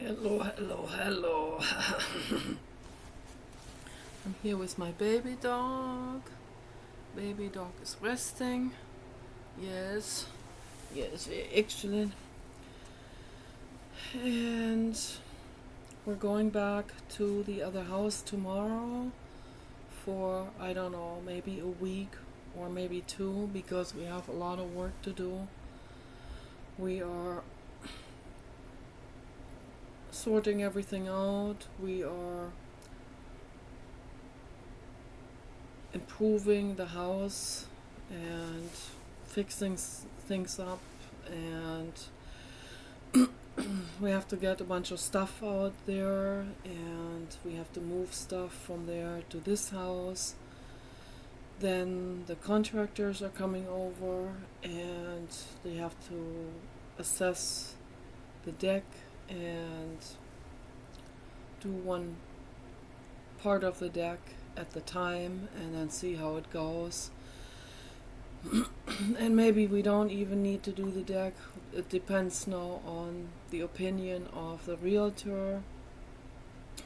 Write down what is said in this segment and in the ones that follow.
Hello, hello, hello. I'm here with my baby dog. Baby dog is resting. Yes, yes, excellent. And we're going back to the other house tomorrow for, I don't know, maybe a week or maybe two because we have a lot of work to do. We are sorting everything out. We are improving the house and fixing things up, and we have to get a bunch of stuff out there, and we have to move stuff from there to this house. Then the contractors are coming over and they have to assess the deck and do one part of the deck at the time and then see how it goes. And maybe we don't even need to do the deck. It depends now on the opinion of the realtor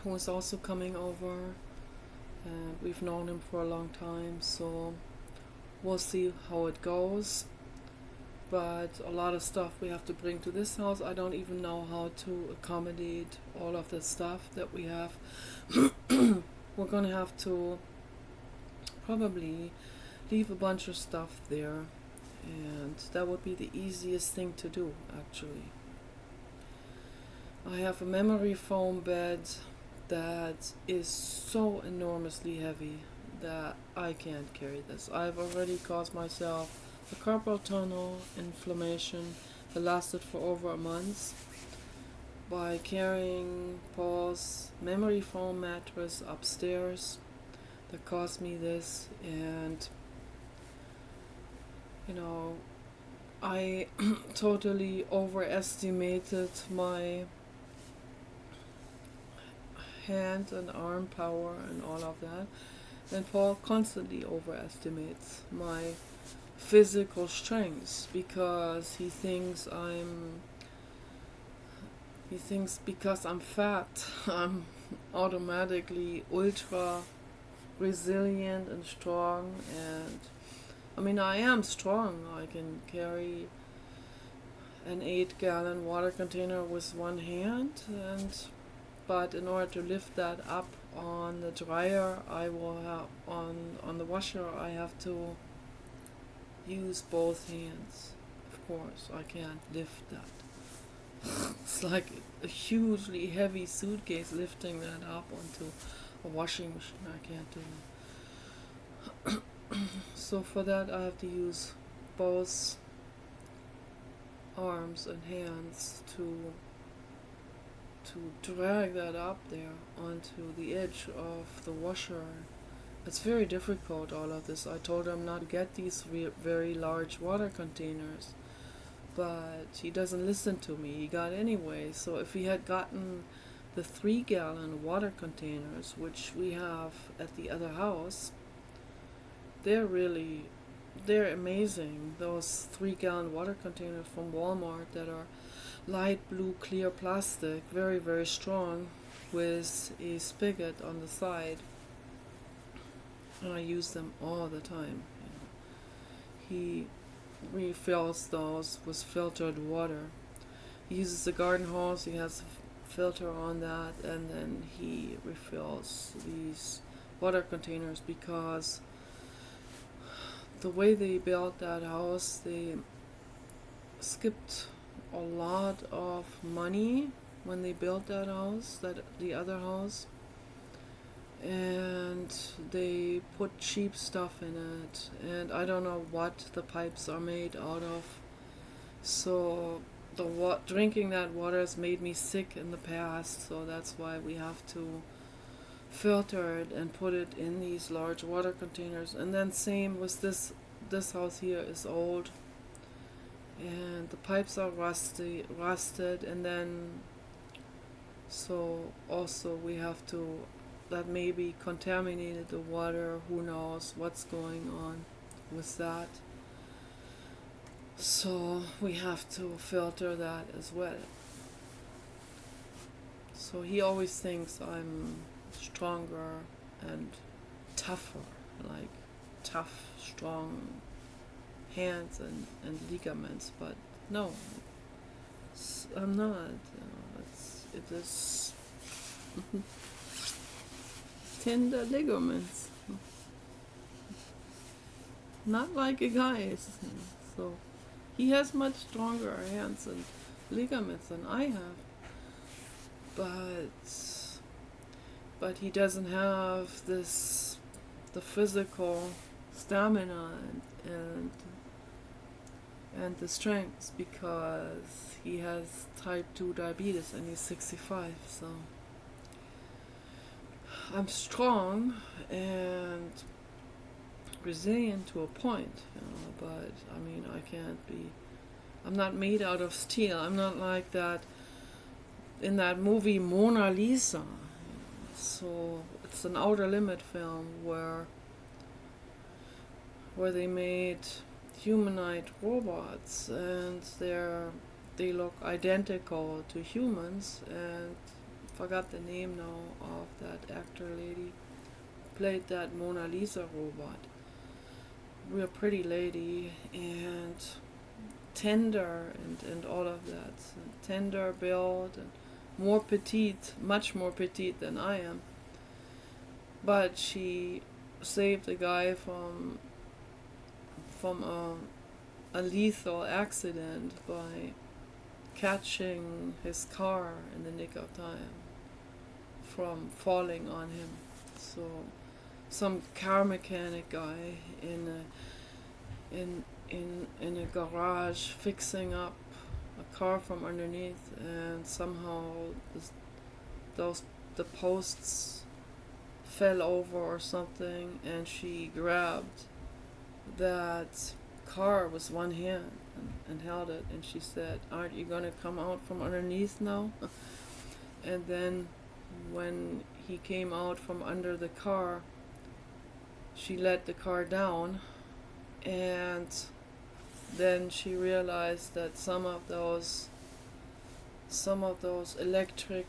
who is also coming over. And we've known him for a long time, so we'll see how it goes. But a lot of stuff we have to bring to this house. I don't even know how to accommodate all of the stuff that we have. We're gonna have to probably leave a bunch of stuff there, and that would be the easiest thing to do, actually. I have a memory foam bed that is so enormously heavy that I can't carry this. I've already caused myself a carpal tunnel inflammation that lasted for over a month by carrying Paul's memory foam mattress upstairs. That caused me this, and I totally overestimated my hand and arm power and all of that, and Paul constantly overestimates my physical strength because he thinks because I'm fat I'm automatically ultra resilient and strong. And I mean, I am strong. I can carry an 8-gallon water container with one hand, but in order to lift that up on the dryer, I will have on the washer, I have to use both hands. Of course, I can't lift that. It's like a hugely heavy suitcase lifting that up onto a washing machine. I can't do that. So for that I have to use both arms and hands to drag that up there onto the edge of the washer. It's very difficult, all of this. I told him not to get these very large water containers, but he doesn't listen to me. He got anyway. So if he had gotten the 3-gallon water containers, which we have at the other house, they're amazing. Those 3-gallon water containers from Walmart that are light blue clear plastic, very, very strong, with a spigot on the side. And I use them all the time. He refills those with filtered water. He uses the garden hose, he has a filter on that, and then he refills these water containers because the way they built that house, they skipped a lot of money when they built that house, the other house, and they put cheap stuff in it, and I don't know what the pipes are made out of. So drinking that water has made me sick in the past, so that's why we have to filter it and put it in these large water containers. And then same with this house here is old, and the pipes are rusted, and then so also we have to, that maybe contaminated the water, who knows what's going on with that. So we have to filter that as well. So he always thinks I'm stronger and tougher, like tough, strong hands and ligaments, but no, I'm not. It is tender ligaments, not like a guy's. So he has much stronger hands and ligaments than I have, but he doesn't have the physical stamina and the strength, because he has type 2 diabetes and he's 65. So I'm strong and resilient to a point, but I mean, I'm not made out of steel. I'm not like that in that movie Mona Lisa. So it's an Outer Limit film where they made humanoid robots, and they look identical to humans, and forgot the name now of that actor lady who played that Mona Lisa robot. Real pretty lady and tender and all of that. Tender build and more petite, much more petite than I am. But she saved a guy from a lethal accident by catching his car in the nick of time from falling on him. So some car mechanic guy in a garage fixing up a car from underneath, and somehow the posts fell over or something, and she grabbed that car with one hand and held it, and she said, "Aren't you gonna come out from underneath now?" And then when he came out from under the car, she let the car down, and then she realized that some of those electric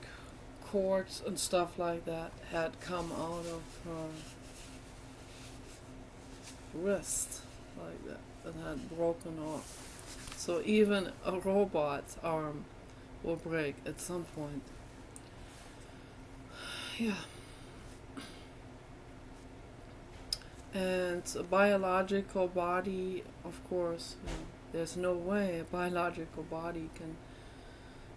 cords and stuff like that had come out of her wrist, like that, and had broken off. So even a robot's arm will break at some point. Yeah. And a biological body, of course, there's no way a biological body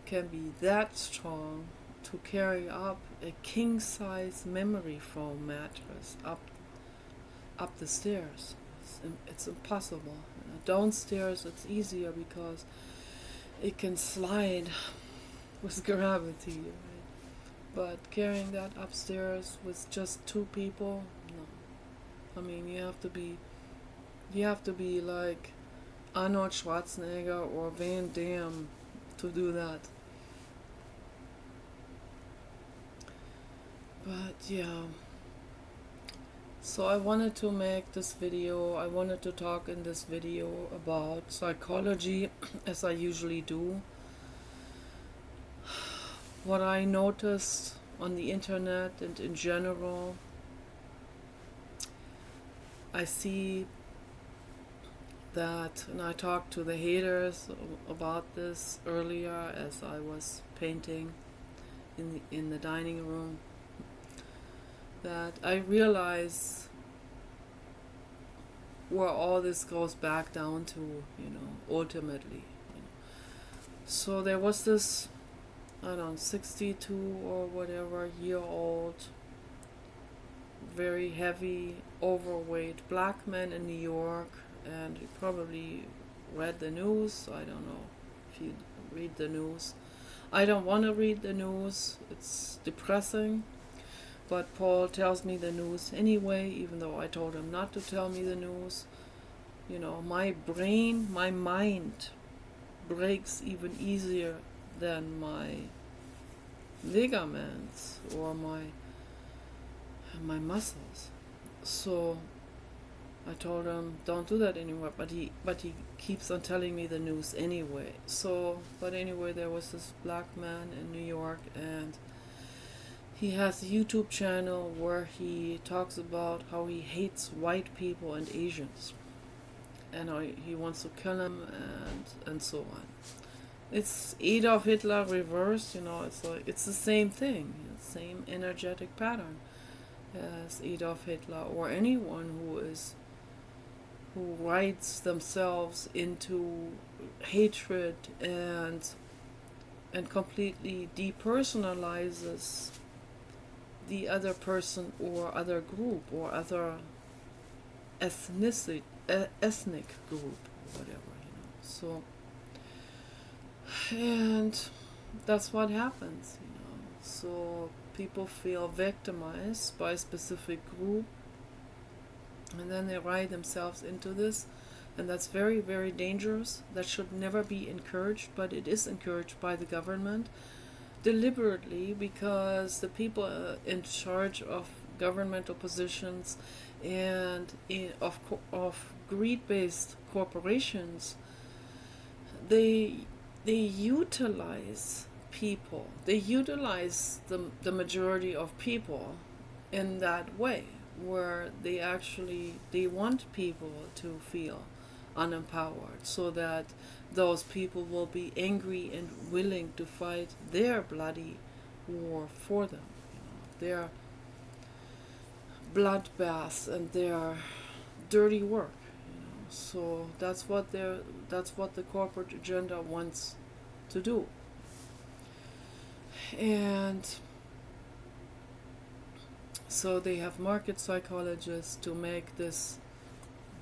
can be that strong to carry up a king-size memory foam mattress up the stairs. It's impossible. Downstairs it's easier because it can slide with gravity, right? But carrying that upstairs with just two people, no. I mean, you have to be like Arnold Schwarzenegger or Van Damme to do that. But yeah, so I wanted to make this video. I wanted to talk in this video about psychology, as I usually do. What I noticed on the internet and in general, I see that, and I talked to the haters about this earlier as I was painting in the dining room, that I realize where all this goes back down to, ultimately. So there was this, 62 or whatever year old, very heavy, overweight black man in New York, and you probably read the news. I don't know if you read the news. I don't want to read the news. It's depressing. But Paul tells me the news anyway, even though I told him not to tell me the news. My brain, my mind breaks even easier than my ligaments or my muscles. So I told him, don't do that anymore, but he keeps on telling me the news anyway. So, but anyway, there was this black man in New York, and He has a YouTube channel where he talks about how he hates white people and Asians, and how he wants to kill them, and so on. It's Adolf Hitler reversed, it's the same thing, same energetic pattern as Adolf Hitler, or anyone who writes themselves into hatred and completely depersonalizes the other person or other group or other ethnic group, or whatever, So, and that's what happens, So people feel victimized by a specific group, and then they write themselves into this, and that's very, very dangerous. That should never be encouraged, but it is encouraged by the government deliberately, because the people in charge of governmental positions and of greed-based corporations, they utilize people. They utilize the majority of people in that way, where they want people to feel unempowered, so that those people will be angry and willing to fight their bloody war for them, their bloodbaths and their dirty work. So that's what the corporate agenda wants to do. And so they have market psychologists to make this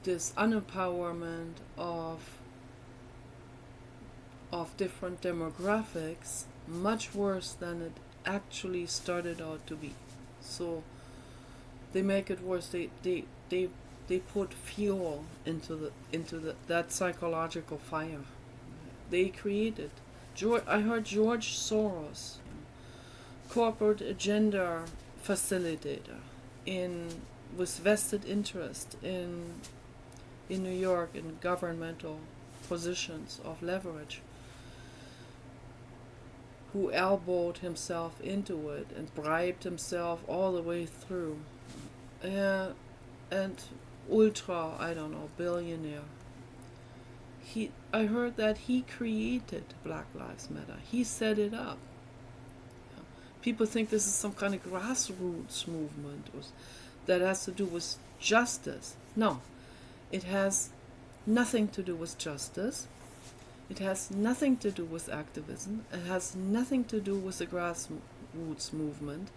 unempowerment of different demographics much worse than it actually started out to be. So they make it worse. They put fuel into that psychological fire. They created. I heard George Soros, corporate agenda facilitator, with vested interest in New York in governmental positions of leverage, who elbowed himself into it and bribed himself all the way through, and billionaire. I heard that he created Black Lives Matter. He set it up. People think this is some kind of grassroots movement that has to do with justice. No, it has nothing to do with justice. It has nothing to do with activism. It has nothing to do with the grassroots movement.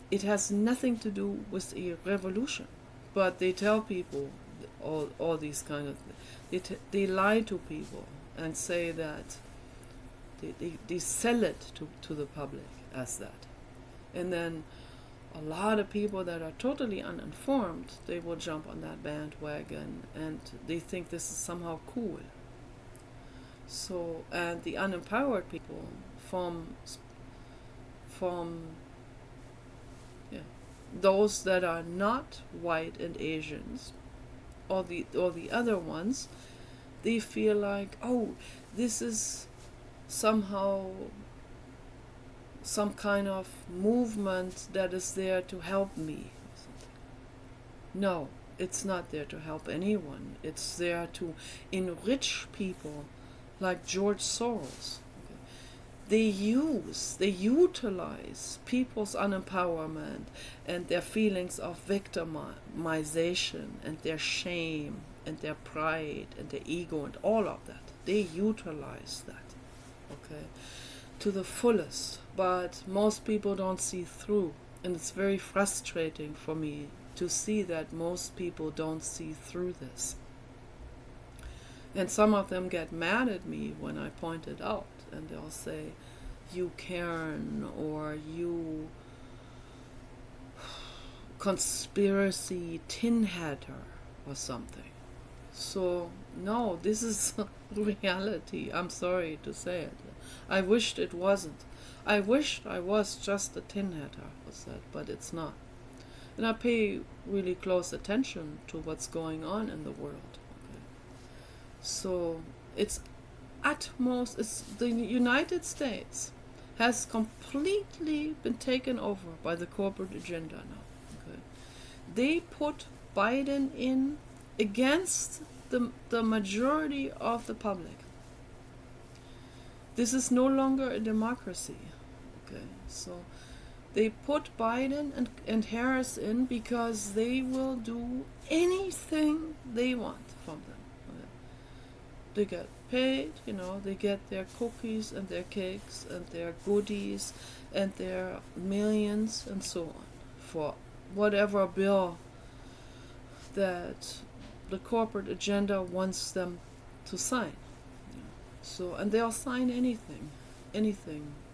It has nothing to do with a revolution. But they tell people all these kind of things. They lie to people and say that they sell it to the public as that. And then a lot of people that are totally uninformed, they will jump on that bandwagon, and they think this is somehow cool. So, and the unempowered people from those that are not white and Asians, or the other ones, they feel like, oh, this is somehow some kind of movement that is there to help me. No, it's not there to help anyone. It's there to enrich people like George Soros. They utilize people's unempowerment and their feelings of victimization and their shame and their pride and their ego and all of that. They utilize that, to the fullest. But most people don't see through, and it's very frustrating for me to see that most people don't see through this. And some of them get mad at me when I point it out, and they'll say, "You Karen," or "You conspiracy tin hatter," or something. So, no, this is reality. I'm sorry to say it. I wished it wasn't. I wished I was just a tin hatter, but it's not. And I pay really close attention to what's going on in the world. So, it's the United States has completely been taken over by the corporate agenda now. Okay. They put Biden in against the majority of the public. This is no longer a democracy. Okay, so they put Biden and Harris in because they will do anything they want from them. Okay. They get paid, they get their cookies and their cakes and their goodies and their millions and so on for whatever bill that the corporate agenda wants them to sign. So, and they'll sign anything.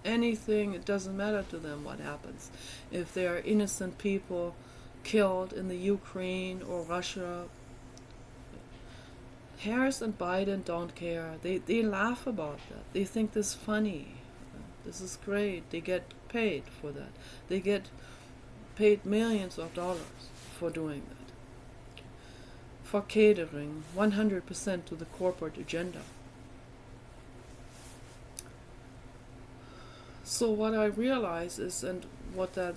It doesn't matter to them what happens. If there are innocent people killed in the Ukraine or Russia, Harris and Biden don't care. They laugh about that. They think this is funny. This is great. They get paid for that. They get paid millions of dollars for doing that. For catering 100% to the corporate agenda. So what I realize is, and what that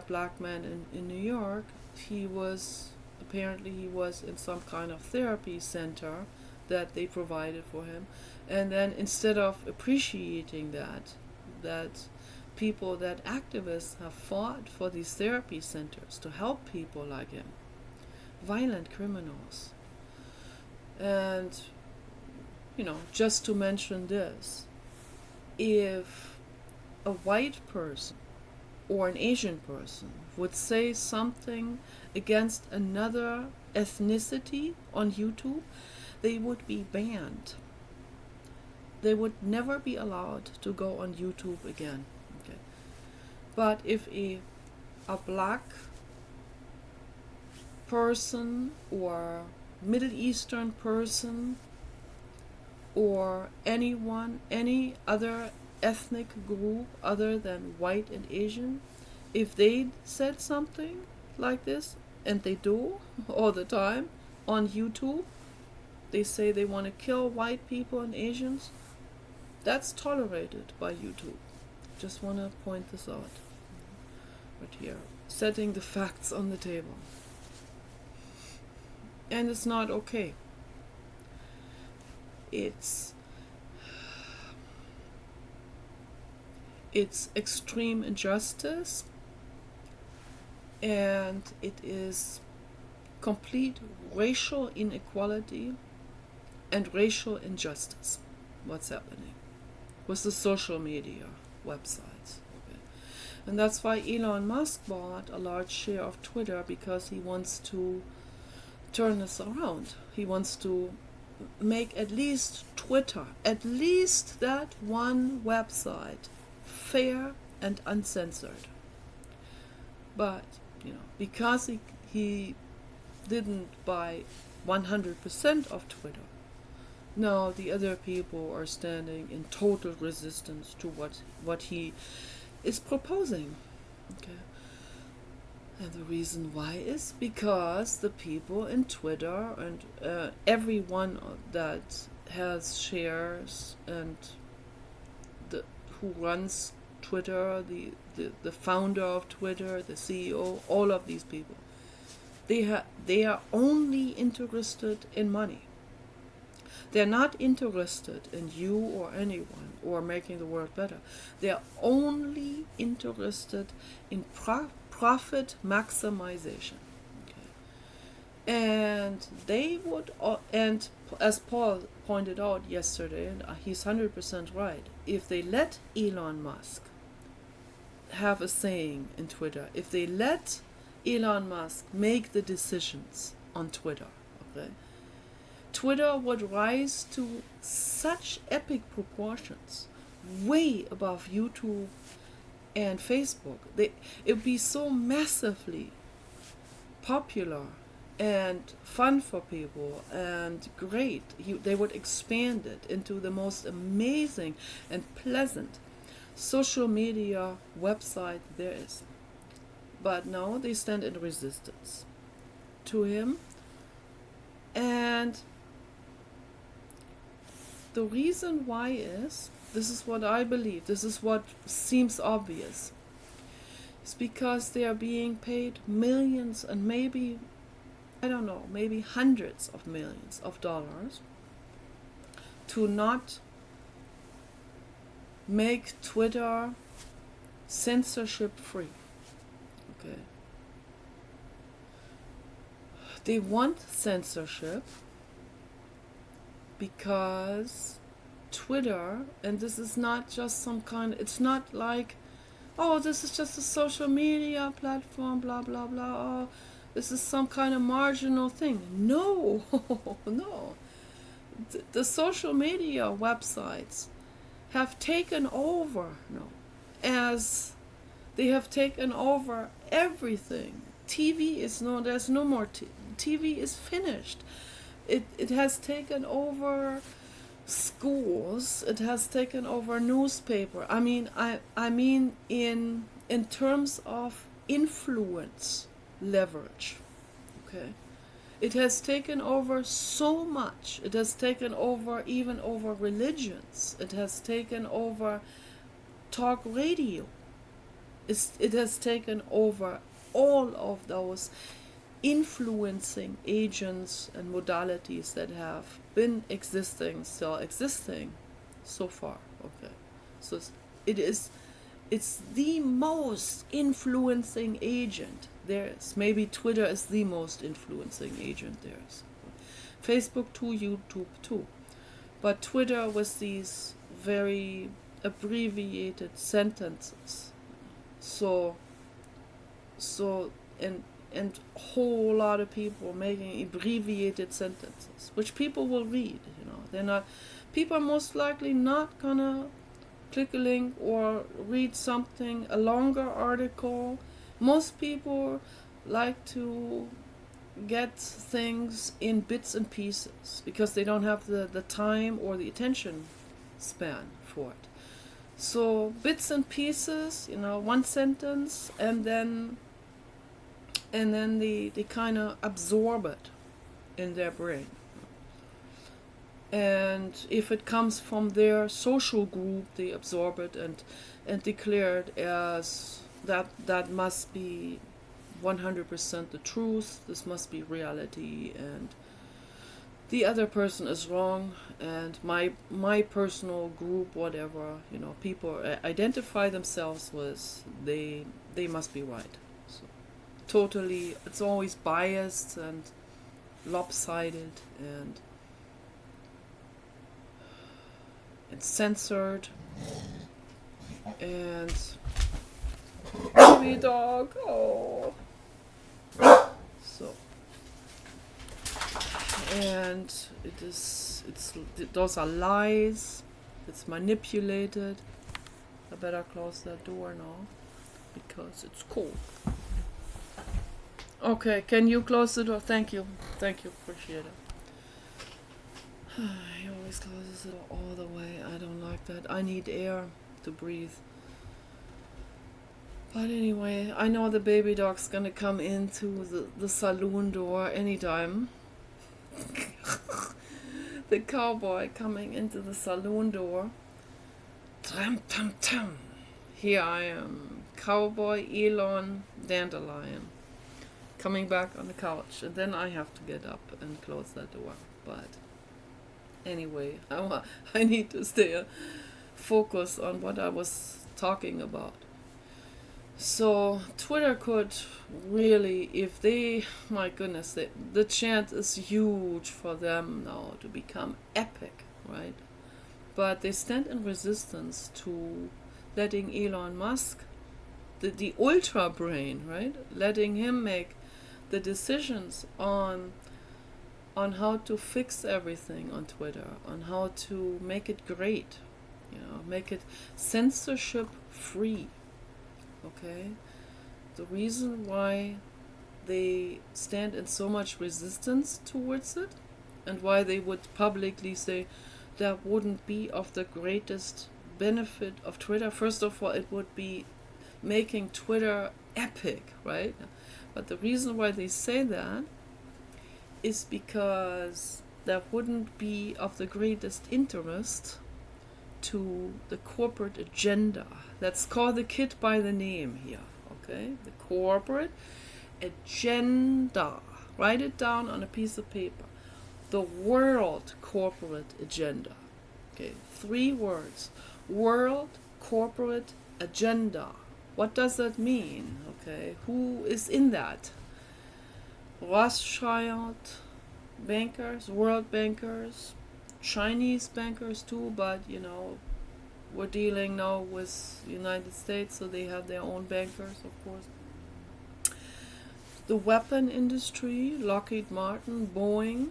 black man in New York, he was in some kind of therapy center that they provided for him, and then instead of appreciating that people, that activists have fought for these therapy centers to help people like him, violent criminals, and just to mention this, if a white person or an Asian person would say something against another ethnicity on YouTube, they would be banned. They would never be allowed to go on YouTube again. Okay. But if a black person or Middle Eastern person or any other ethnic group other than white and Asian, if they said something like this, and they do all the time on YouTube, they say they want to kill white people and Asians, that's tolerated by YouTube. Just want to point this out right here, setting the facts on the table. And it's not okay. It's extreme injustice, and it is complete racial inequality and racial injustice, what's happening with the social media websites. Okay. And that's why Elon Musk bought a large share of Twitter, because he wants to turn this around. He wants to make at least Twitter, at least that one website, fair and uncensored. But because he didn't buy 100% of Twitter, now the other people are standing in total resistance to what he is proposing. Okay. And the reason why is because the people in Twitter and everyone that has shares and who runs Twitter, the founder of Twitter, the CEO, all of these people, they are only interested in money. They're not interested in you or anyone or making the world better. They're only interested in profit maximization. Okay. And they would, and as Paul pointed out yesterday, and he's 100% right, if they let Elon Musk have a saying in Twitter, if they let Elon Musk make the decisions on Twitter, okay, Twitter would rise to such epic proportions, way above YouTube and Facebook. It would be so massively popular and fun for people and great. They would expand it into the most amazing and pleasant social media website there is. But now they stand in resistance to him. And the reason why is this is what I believe, this is what seems obvious. It's because they are being paid millions and maybe, I don't know, maybe hundreds of millions of dollars to not make Twitter censorship free. Okay. They want censorship because Twitter, and this is not just some kind, it's not like, oh, this is just a social media platform, blah, blah, blah, oh, this is some kind of marginal thing. No, no. The social media websites have taken over, no, as they have taken over everything. TV is no, there's no more TV is finished. It has taken over schools. It has taken over newspaper. I mean in terms of influence, leverage. Okay, it has taken over so much. It has taken over even over religions. It has taken over talk radio. It has taken over all of those influencing agents and modalities that have been existing, still existing so far. Okay, so it's the most influencing agent there is. Maybe Twitter is the most influencing agent there is. Facebook too, YouTube too, but Twitter with these very abbreviated sentences. So and a whole lot of people making abbreviated sentences, which people will read. People are most likely not gonna click a link or read something, a longer article. Most people like to get things in bits and pieces because they don't have the time or the attention span for it. So bits and pieces, one sentence, and then they kind of absorb it in their brain. And if it comes from their social group, they absorb it and declare it as that must be 100% the truth, this must be reality, and the other person is wrong, and my personal group, whatever, people identify themselves with, they must be right. So totally, it's always biased and lopsided and censored. And baby dog, oh. So, and those are lies. It's manipulated. I better close that door now because it's cold. Okay, can you close the door? Thank you, appreciate it. He always closes it all the way. I don't like that. I need air to breathe. But anyway, I know the baby dog's gonna come into the saloon door anytime. The cowboy coming into the saloon door. Tram tam tam. Here I am, cowboy Elon Dandelion, coming back on the couch, and then I have to get up and close that door. But anyway, I need to stay focused on what I was talking about. So Twitter could really, if they, my goodness, the chance is huge for them now to become epic, right? But they stand in resistance to letting Elon Musk, the ultra brain, right? Letting him make the decisions on how to fix everything on Twitter, on how to make it great, make it censorship free. Okay? The reason why they stand in so much resistance towards it, and why they would publicly say that wouldn't be of the greatest benefit of Twitter. First of all, it would be making Twitter epic, right? But the reason why they say that is because that wouldn't be of the greatest interest to the corporate agenda. Let's call the kid by the name here, okay? The corporate agenda. Write it down on a piece of paper. The world corporate agenda. Okay, 3 words. World corporate agenda. What does that mean? Okay, who is in that? Rothschild bankers, world bankers, Chinese bankers too, but you know, we're dealing now with the United States, so they have their own bankers, of course. The weapon industry, Lockheed Martin, Boeing,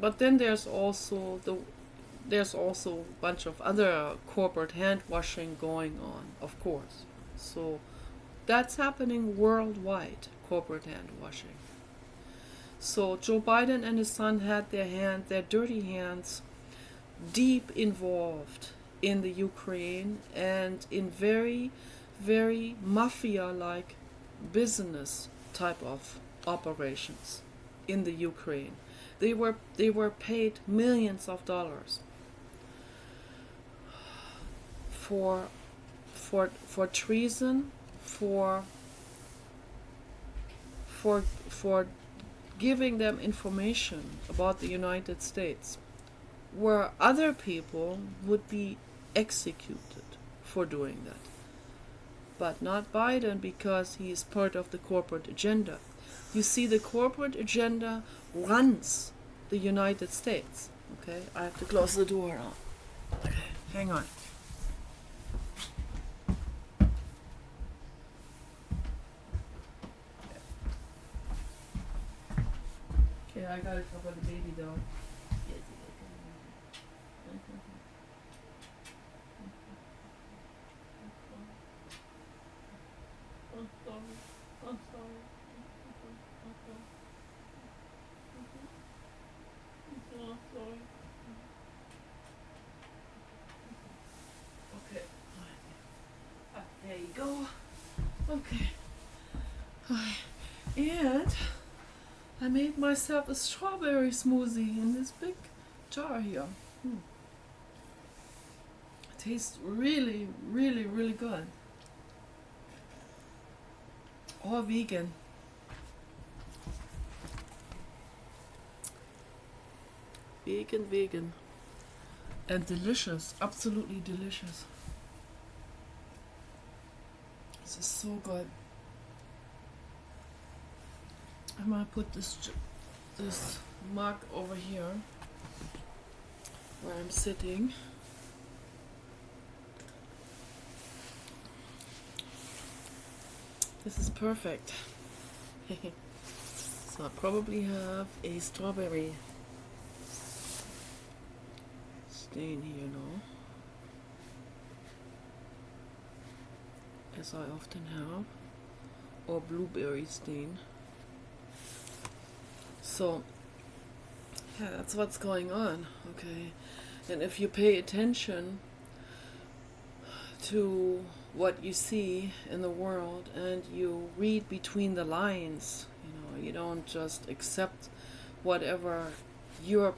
but then there's also a bunch of other corporate hand washing going on, of course. So that's happening worldwide, corporate hand washing. So Joe Biden and his son had their dirty hands deep involved in the Ukraine and in very, very mafia-like business type of operations in the Ukraine. They were paid millions of dollars for treason, for giving them information about the United States, where other people would be executed for doing that. But not Biden, because he is part of the corporate agenda. You see, the corporate agenda runs the United States. Okay, I have to close the door now. Okay, hang on. Okay, I gotta cover the baby dog. I'm sorry. Okay. There you go. Okay. And I made myself a strawberry smoothie in this big jar here. It tastes really, really, really good. All vegan. Vegan. And delicious. Absolutely delicious. This is so good. I'm gonna put this mug over here where I'm sitting. This is perfect. So I probably have a strawberry stain here now, as I often have, or blueberry stain. So yeah, that's what's going on. Okay, and if you pay attention to what you see in the world and you read between the lines, you don't just accept whatever your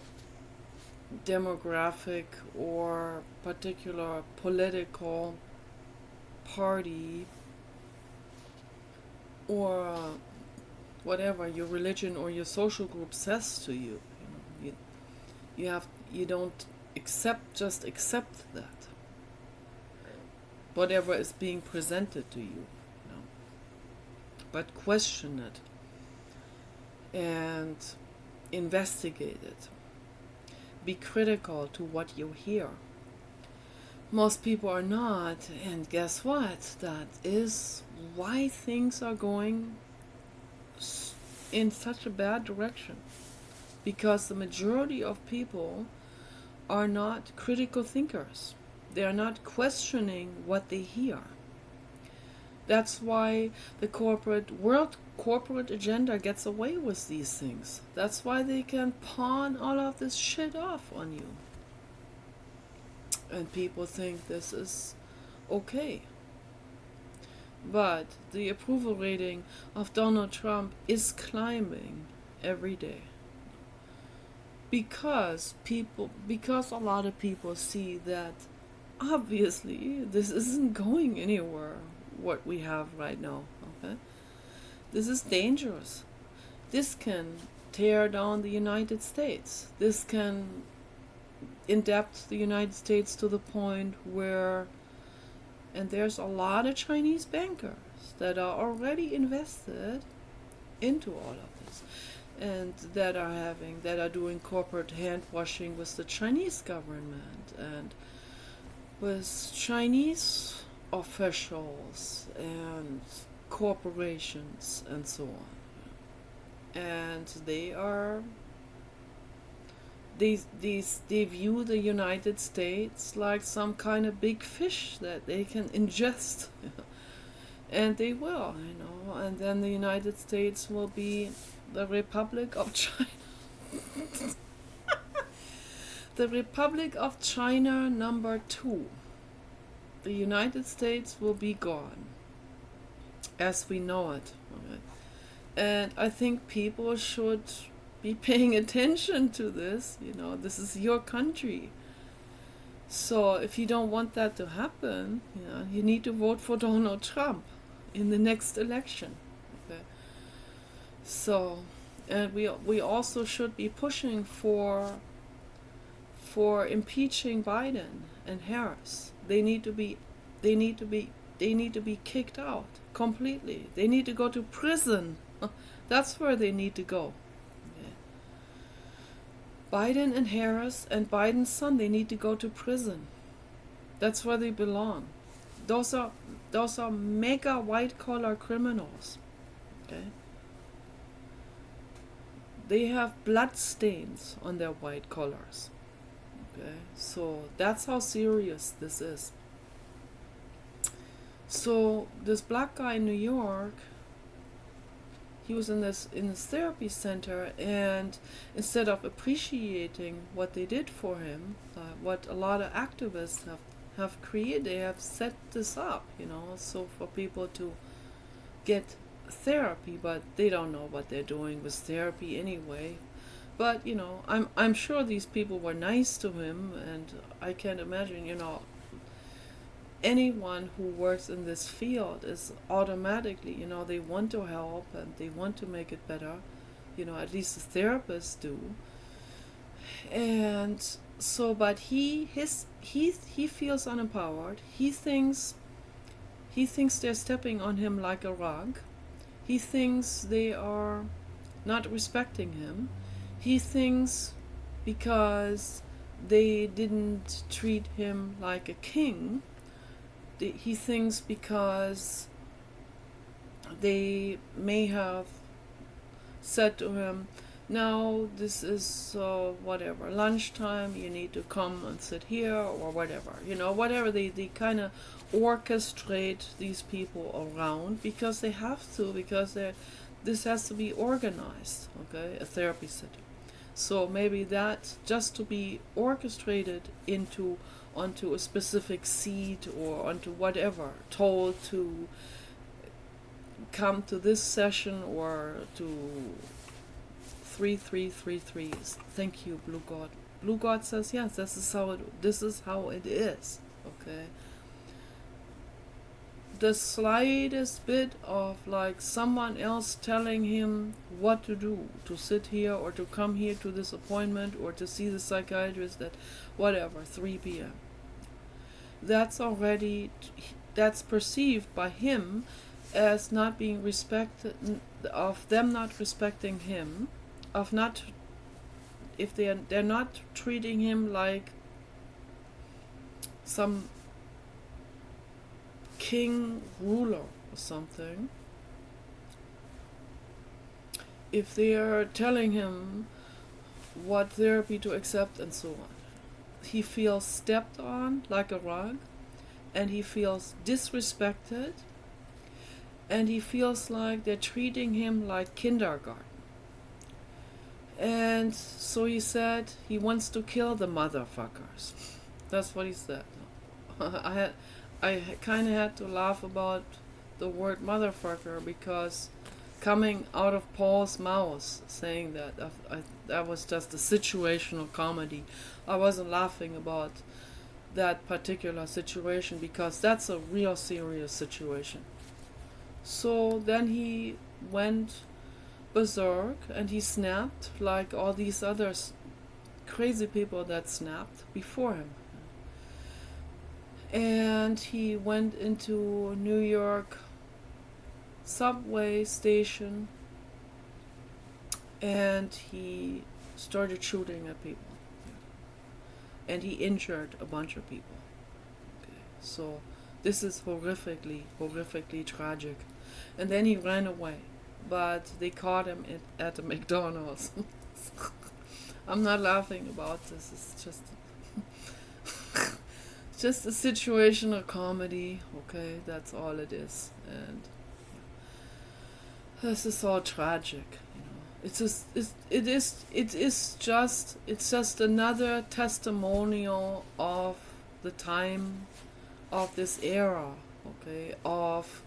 demographic or particular political party or whatever your religion or your social group says to you. You don't just accept that. Whatever is being presented to you, but question it and investigate it. Be critical to what you hear. Most people are not, and guess what? That is why things are going in such a bad direction. Because the majority of people are not critical thinkers. They are not questioning what they hear. That's why the corporate agenda gets away with these things. That's why they can pawn all of this shit off on you. And people think this is okay. But the approval rating of Donald Trump is climbing every day. Because a lot of people see that obviously this isn't going anywhere, what we have right now. Okay, this is dangerous. This can tear down the United States. This can adapt the United States to the point where, and there's a lot of Chinese bankers that are already invested into all of this, and that are doing corporate hand washing with the Chinese government and with Chinese officials and corporations and so on. And they view the United States like some kind of big fish that they can ingest. And they will, and then the United States will be the Republic of China. The Republic of China #2. The United States will be gone as we know it. Okay? And I think people should be paying attention to this. This is your country. So if you don't want that to happen, you need to vote for Donald Trump in the next election. Okay? So, and we also should be pushing for impeaching Biden and Harris. They need to be kicked out completely. They need to go to prison. That's where they need to go. Okay. Biden and Harris and Biden's son, they need to go to prison. That's where they belong. Those are mega white collar criminals. Okay. They have blood stains on their white collars. Okay, so that's how serious this is. So this black guy in New York, he was in this therapy center, and instead of appreciating what they did for him, what a lot of activists have created, they have set this up, so for people to get therapy, but they don't know what they're doing with therapy anyway. But I'm sure these people were nice to him, and I can't imagine, anyone who works in this field is automatically, they want to help and they want to make it better. At least the therapists do. And so, but he feels unempowered. He thinks they're stepping on him like a rug. He thinks they are not respecting him. He thinks because they didn't treat him like a king, he thinks because they may have said to him, now this is whatever, lunchtime, you need to come and sit here, or whatever, whatever. They kind of orchestrate these people around because they have to, because this has to be organized, okay, a therapy center. So maybe that just to be orchestrated onto a specific seat or onto whatever, told to come to this session or to 3333. Thank you, Blue God. Blue God says yes. This is how it is. Okay. The slightest bit of like someone else telling him what to do, to sit here or to come here to this appointment or to see the psychiatrist at whatever, 3 p.m. That's perceived by him as not being respected, of them not respecting him, if they're not treating him like some king ruler or something, if they are telling him what therapy to accept and so on. He feels stepped on like a rug, and he feels disrespected, and he feels like they're treating him like kindergarten. And so he said he wants to kill the motherfuckers. That's what he said. I kind of had to laugh about the word motherfucker, because coming out of Paul's mouth saying that was just a situational comedy. I wasn't laughing about that particular situation, because that's a real serious situation. So then he went berserk and he snapped like all these others crazy people that snapped before him. And he went into New York subway station and he started shooting at people. And he injured a bunch of people. Okay. So this is horrifically tragic. And then he ran away. But they caught him at the McDonald's. I'm not laughing about this. It's just a situational comedy. Okay, that's all it is. And this is all tragic. It's just another testimonial of the time of this era, okay, of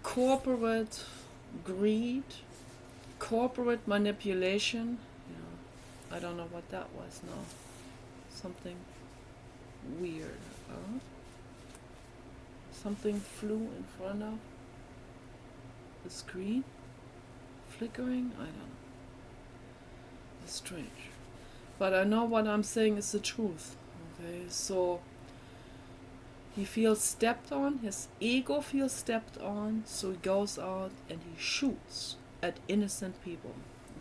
corporate greed, corporate manipulation. I don't know what that was now. Something weird, huh? Something flew in front of the screen. Flickering? I don't know. It's strange. But I know what I'm saying is the truth. Okay, so he feels stepped on, his ego feels stepped on, so he goes out and he shoots at innocent people.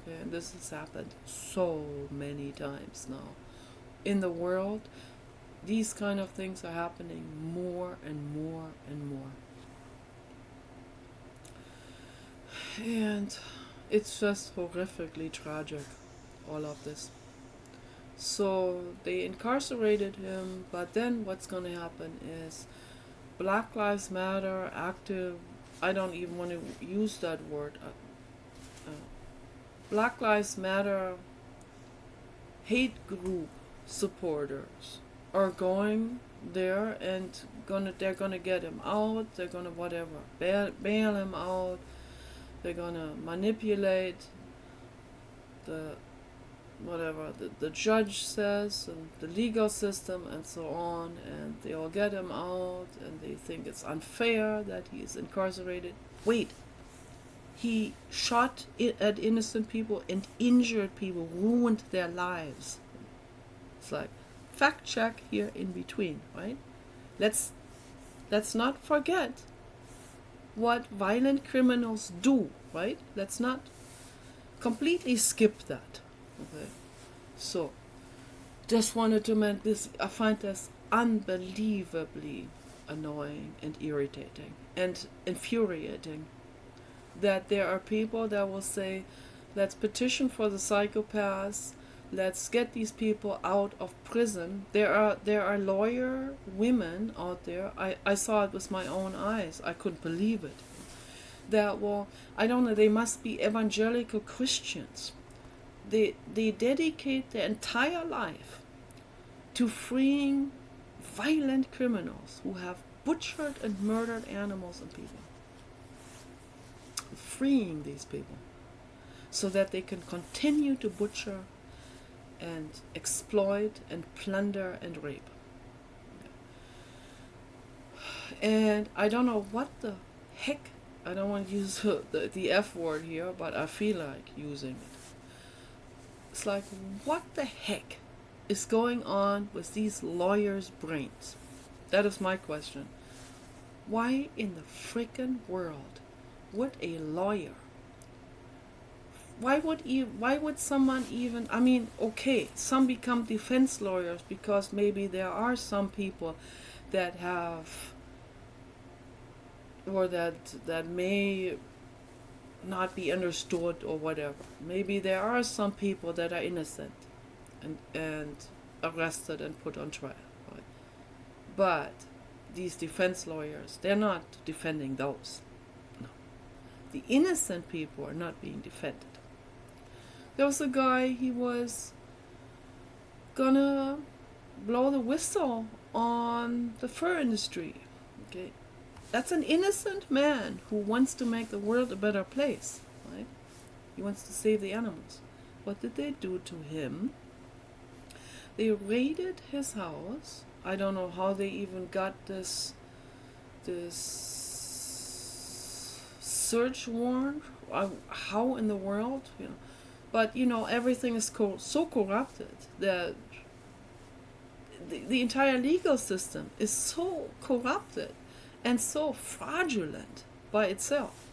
Okay, and this has happened so many times now. In the world, these kind of things are happening more and more and more. And it's just horrifically tragic, all of this. So they incarcerated him, but then what's going to happen is Black Lives Matter, active, I don't even want to use that word, Black Lives Matter hate group supporters are going there and they're gonna get him out, they're gonna whatever, bail him out, they're gonna manipulate the judge says and the legal system and so on, and they'll get him out, and they think it's unfair that he is incarcerated. Wait, he shot at innocent people and injured people, ruined their lives. It's like fact check here in between, right? Let's not forget what violent criminals do, right? Let's not completely skip that. Okay, so just wanted to mention this. I find this unbelievably annoying and irritating and infuriating that there are people that will say, let's petition for the psychopaths, let's get these people out of prison. There are lawyer women out there, I saw it with my own eyes, I couldn't believe it, that, well, I don't know, they must be evangelical Christians. They dedicate their entire life to freeing violent criminals who have butchered and murdered animals and people. Freeing these people so that they can continue to butcher and exploit and plunder and rape. And I don't know what the heck, I don't want to use the F word here, but I feel like using it. It's like, what the heck is going on with these lawyers' brains? That is my question. Why in the frickin' world would a lawyer, why would someone even, I mean, okay, some become defense lawyers because maybe there are some people that have, or that may not be understood or whatever. Maybe there are some people that are innocent and arrested and put on trial. Right? But these defense lawyers, they're not defending those. No. The innocent people are not being defended. There was a guy, he was gonna blow the whistle on the fur industry. Okay, that's an innocent man who wants to make the world a better place, right? He wants to save the animals. What did they do to him? They raided his house. I don't know how they even got this search warrant. How in the world, But everything is so corrupted that the entire legal system is so corrupted and so fraudulent by itself.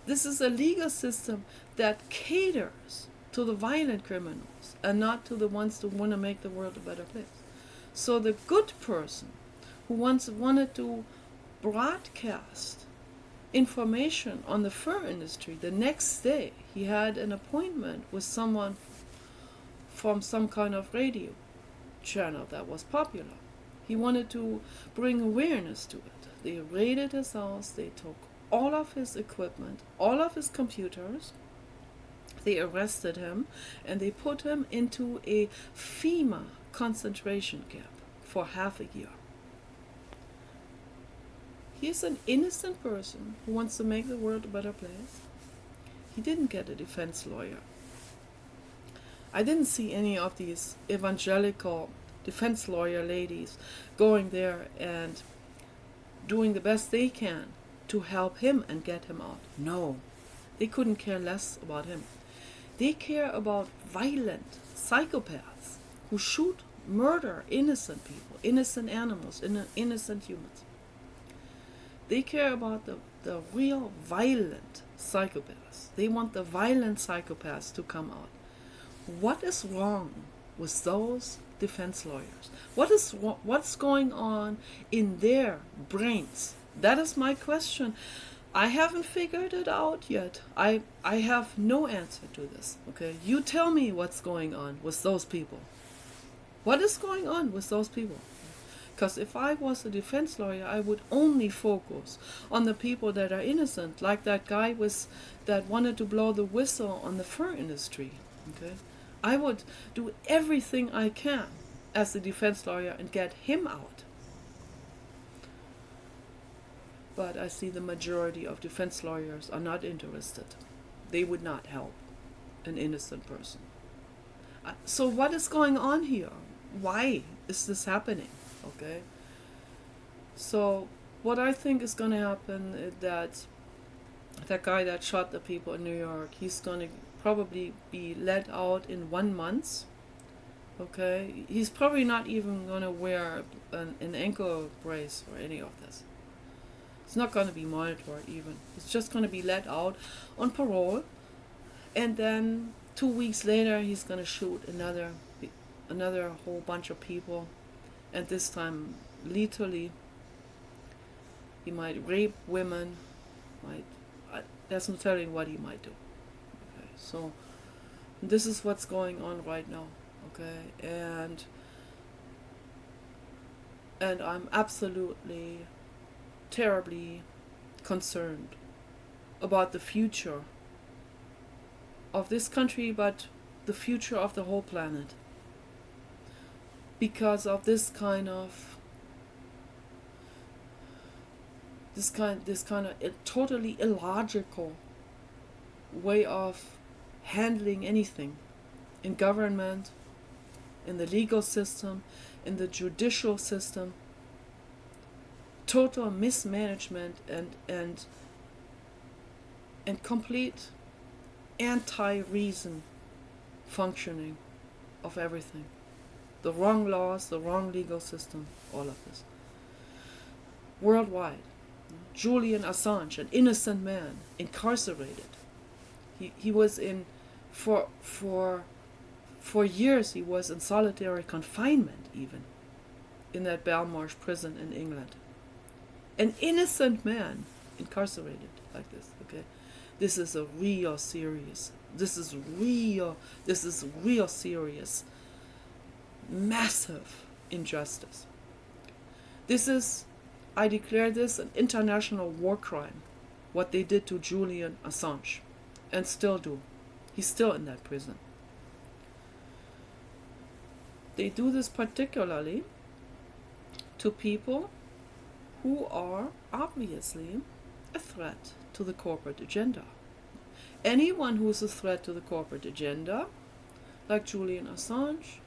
This is a legal system that caters to the violent criminals and not to the ones who want to make the world a better place. So the good person who once wanted to broadcast information on the fur industry, the next day he had an appointment with someone from some kind of radio channel that was popular. He wanted to bring awareness to it. They raided his house, they took all of his equipment, all of his computers, they arrested him, and they put him into a FEMA concentration camp for half a year. He's an innocent person who wants to make the world a better place. He didn't get a defense lawyer. I didn't see any of these evangelical defense lawyer ladies going there and doing the best they can to help him and get him out. No, they couldn't care less about him. They care about violent psychopaths who shoot, murder innocent people, innocent animals, innocent humans. They care about the real violent psychopaths. They want the violent psychopaths to come out. What is wrong with those defense lawyers? What's going on in their brains? That is my question. I haven't figured it out yet. I have no answer to this. Okay, you tell me what's going on with those people. What is going on with those people? Because if I was a defense lawyer, I would only focus on the people that are innocent, like that guy that wanted to blow the whistle on the fur industry. Okay, I would do everything I can as a defense lawyer and get him out. But I see the majority of defense lawyers are not interested. They would not help an innocent person. So what is going on here? Why is this happening? Okay. So what I think is going to happen is that guy that shot the people in New York, he's going to probably be let out in 1 month. Okay. He's probably not even going to wear an ankle brace or any of this. It's not going to be monitored even. It's just going to be let out on parole. And then 2 weeks later, he's going to shoot another whole bunch of people. And this time, lethally. He might rape women. There's no telling what he might do. Okay, so this is what's going on right now. Okay, and I'm absolutely terribly concerned about the future of this country, but the future of the whole planet, because of this kind of totally illogical way of handling anything in government, in the legal system, in the judicial system. Total mismanagement and complete anti-reason functioning of everything. The wrong laws, the wrong legal system, all of this. Worldwide. Julian Assange, an innocent man, incarcerated. He was in for years he was in solitary confinement even in that Belmarsh prison in England. An innocent man incarcerated like this, okay? This is real serious, massive injustice. I declare this an international war crime, what they did to Julian Assange, and still do. He's still in that prison. They do this particularly to people who are obviously a threat to the corporate agenda. Anyone who is a threat to the corporate agenda, like Julian Assange,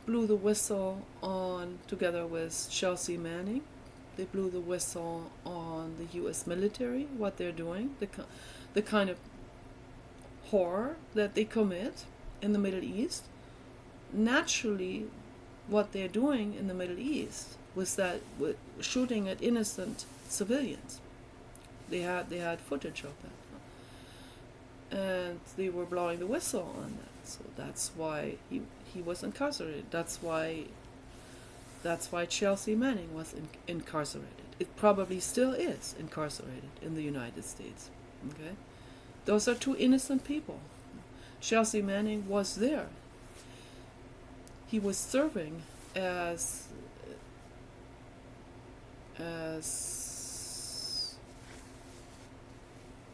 blew the whistle on, together with Chelsea Manning, they blew the whistle on the U.S. military, what they're doing, the kind of horror that they commit in the Middle East. Naturally, what they're doing in the Middle East was that with shooting at innocent civilians. They had footage of that, and they were blowing the whistle on that. So that's why he was incarcerated. That's why Chelsea Manning was incarcerated. It probably still is incarcerated in the United States. Okay, those are two innocent people. Chelsea Manning was there. He was serving as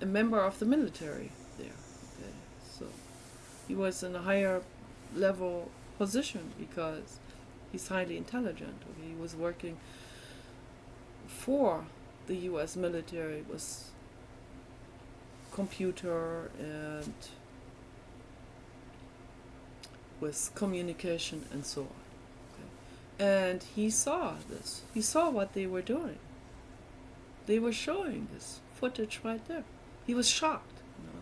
a member of the military there. Okay, so he was in a higher level position because he's highly intelligent. Okay? He was working for the U.S. military, was computer and with communication and so on. Okay? And he saw this. He saw what they were doing. They were showing this footage right there. He was shocked. You know?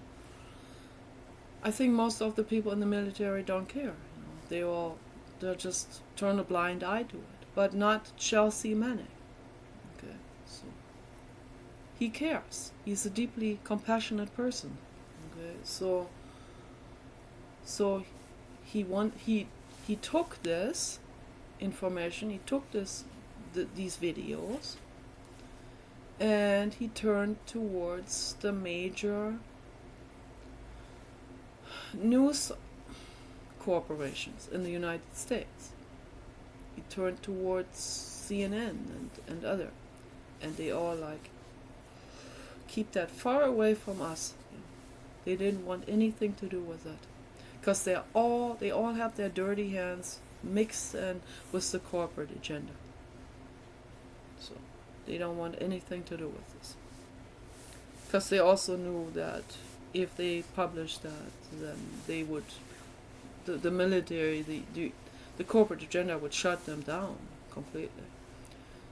I think most of the people in the military don't care. You know? They'll just turn a blind eye to it. But not Chelsea Manning. Okay, so he cares. He's a deeply compassionate person. Okay, so he took this information, he took these videos, and he turned towards the major news corporations in the United States. He turned towards CNN and other, and they all like, keep that far away from us. They didn't want anything to do with that, because they all have their dirty hands mixed in with the corporate agenda. So they don't want anything to do with this, because they also knew that if they published that, then they would, the military, the corporate agenda would shut them down completely.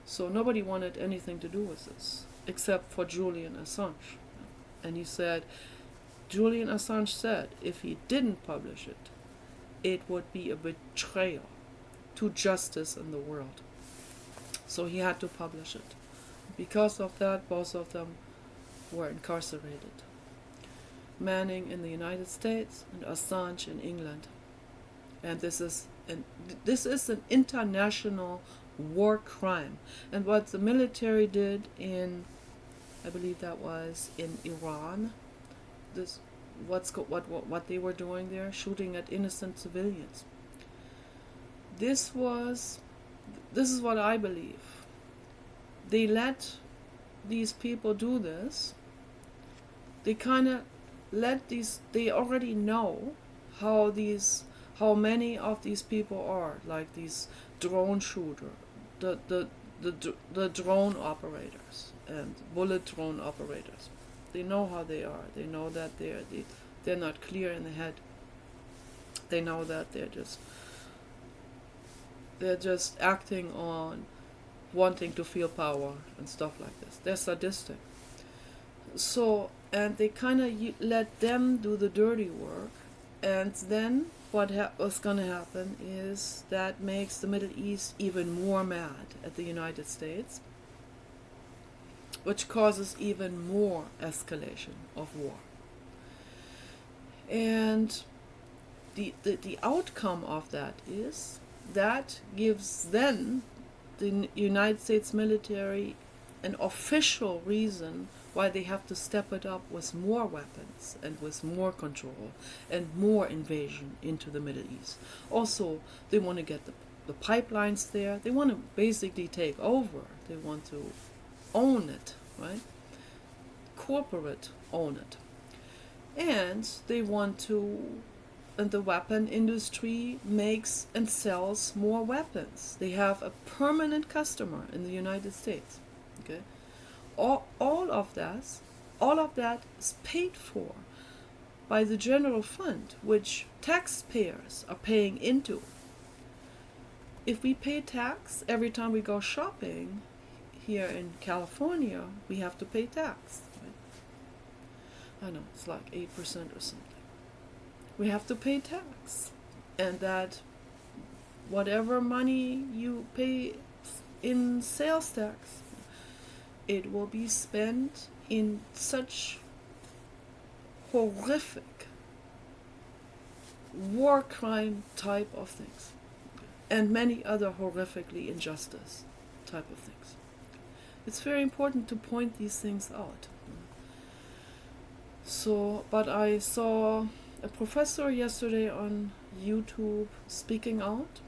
So nobody wanted anything to do with this, except for Julian Assange. And he said, Julian Assange said if he didn't publish it, it would be a betrayal to justice in the world. So he had to publish it. Because of that, both of them were incarcerated. Manning in the United States and Assange in England. And this is an international war crime. And what the military did in, I believe that was in Iran, what they were doing there, shooting at innocent civilians. This is what I believe. They let these people do this. They kind of they already know how many of these people are, like these drone shooter, the drone operators and bullet drone operators. They know how they are. They know that they're not clear in the head. They know that they're just acting on wanting to feel power and stuff like this. They're sadistic. So, and they kind of let them do the dirty work, and then what's going to happen is that makes the Middle East even more mad at the United States, which causes even more escalation of war. And the outcome of that is that gives then the United States military an official reason why they have to step it up with more weapons and with more control and more invasion into the Middle East. Also, they want to get the pipelines there. They want to basically take over. They want to own it, right? Corporate own it. And they want to, and the weapon industry makes and sells more weapons. They have a permanent customer in the United States. Okay? All of that is paid for by the general fund, which taxpayers are paying into. if we pay tax every time we go shopping here in California, we have to pay tax. Right? I know, it's like 8% or something. We have to pay tax. And that whatever money you pay in sales tax, it will be spent in such horrific war crime type of things, and many other horrifically injustice type of things. It's very important to point these things out. So, but I saw a professor yesterday on YouTube speaking out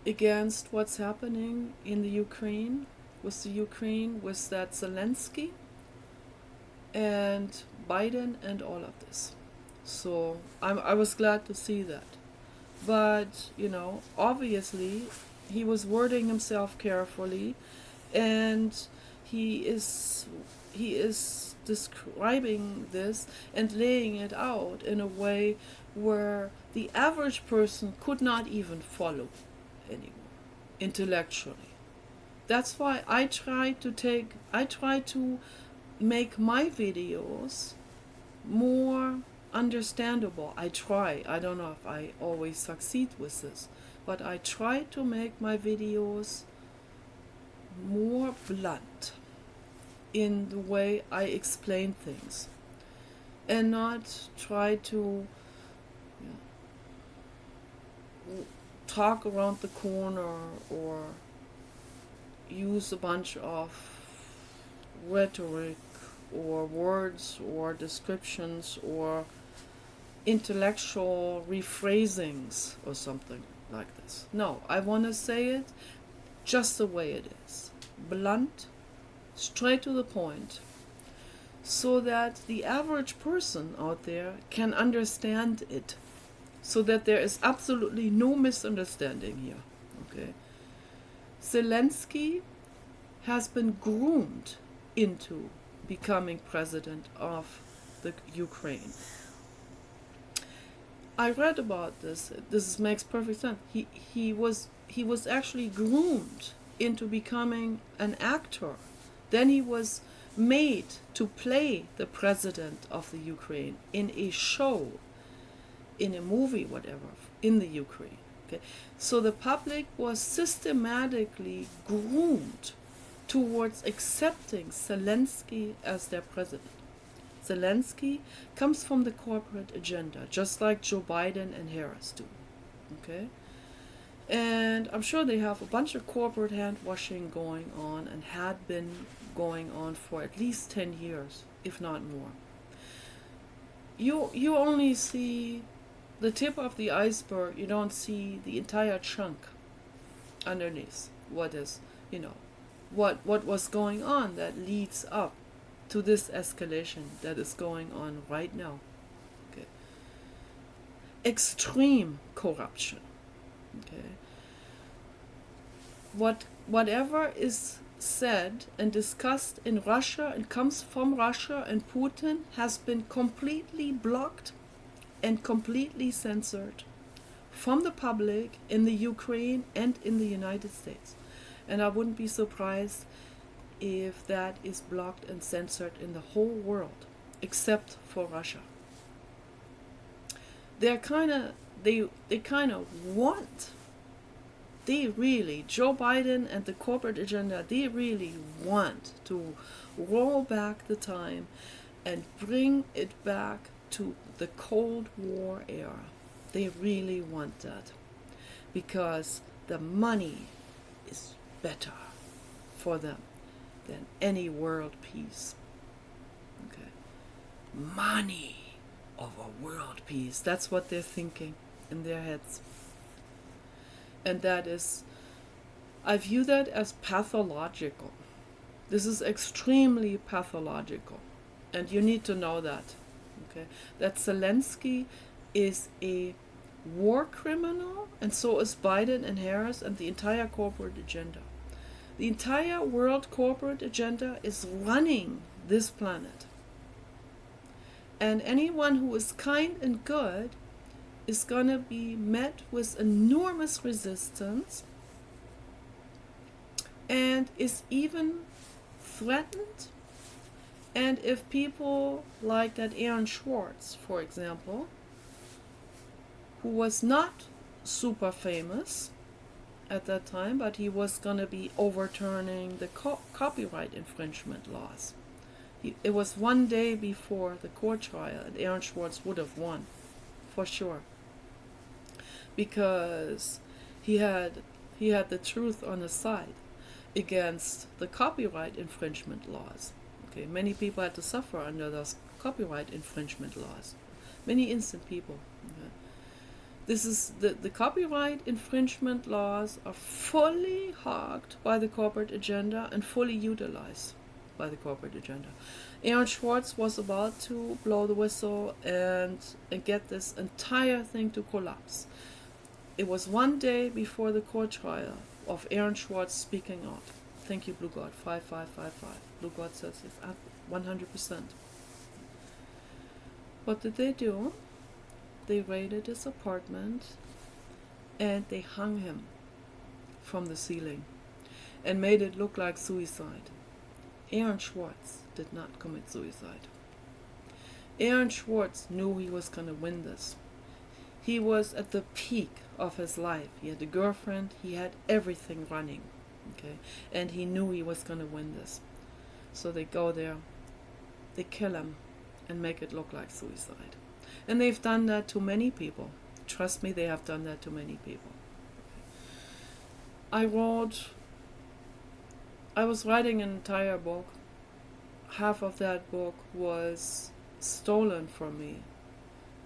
against what's happening in the Ukraine, with that Zelensky and Biden and all of this. So I was glad to see that. But, obviously he was wording himself carefully, and he is describing this and laying it out in a way where the average person could not even follow anymore intellectually. That's why I try to make my videos more understandable. I don't know if I always succeed with this, but I try to make my videos more blunt in the way I explain things, and not try to talk around the corner or use a bunch of rhetoric or words or descriptions or intellectual rephrasings or something like this. No, I want to say it just the way it is. Blunt, straight to the point, so that the average person out there can understand it, so that there is absolutely no misunderstanding here. Okay? Zelensky has been groomed into becoming president of the Ukraine. I read about this. This makes perfect sense. He was actually groomed into becoming an actor. Then he was made to play the president of the Ukraine in a show, in a movie, whatever, in the Ukraine. Okay? So the public was systematically groomed towards accepting Zelensky as their president. Zelensky comes from the corporate agenda, just like Joe Biden and Harris do. Okay? And I'm sure they have a bunch of corporate hand washing going on, and had been going on for at least 10 years, if not more. You only see the tip of the iceberg. You don't see the entire chunk underneath. What is, what was going on that leads up to this escalation that is going on right now. Okay. Extreme corruption. Okay. Whatever is said and discussed in Russia and comes from Russia and Putin has been completely blocked and completely censored from the public in the Ukraine and in the United States. And I wouldn't be surprised if that is blocked and censored in the whole world, except for Russia. They kind of want, Joe Biden and the corporate agenda, they really want to roll back the time and bring it back to the Cold War era. They really want that, because the money is better for them than any world peace. Okay. Money over world peace. That's what they're thinking in their heads. And that is, I view that as pathological. This is extremely pathological. And you need to know that. Okay. That Zelensky is a war criminal, and so is Biden and Harris and the entire corporate agenda. The entire world corporate agenda is running this planet. And anyone who is kind and good is going to be met with enormous resistance and is even threatened. And if people like that Aaron Schwartz, for example, who was not super famous at that time, but he was going to be overturning the copyright infringement laws. It was one day before the court trial, and Aaron Schwartz would have won, for sure, because he had the truth on his side against the copyright infringement laws. Okay, many people had to suffer under those copyright infringement laws. Many innocent people. Okay. This is the copyright infringement laws are fully hogged by the corporate agenda and fully utilized by the corporate agenda. Aaron Schwartz was about to blow the whistle and get this entire thing to collapse. It was one day before the court trial of Aaron Schwartz speaking out. Thank you, Blue God. 5555. Blue God says yes, 100%. What did they do? They raided his apartment and they hung him from the ceiling and made it look like suicide. Aaron Schwartz did not commit suicide. Aaron Schwartz knew he was going to win this. He was at the peak of his life. He had a girlfriend, he had everything running. Okay, and he knew he was going to win this. So they go there, they kill him and make it look like suicide. And they've done that to many people. Trust me, they have done that to many people. I was writing an entire book. Half of that book was stolen from me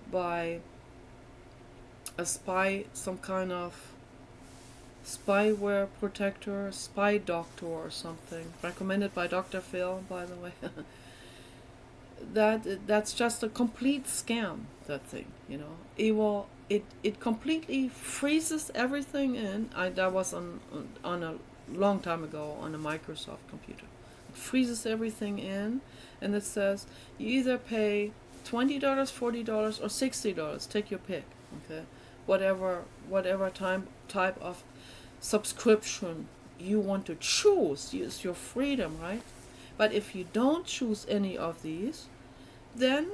by a spy, some kind of spyware protector, spy doctor or something, recommended by Dr. Phil, by the way. That's just a complete scam, that thing, you know. It completely freezes everything in. That was on a long time ago on a Microsoft computer. It freezes everything in, and it says you either pay $20, $40, or $60. Take your pick, okay? Whatever type of subscription you want to choose. Use your freedom, right? But if you don't choose any of these, then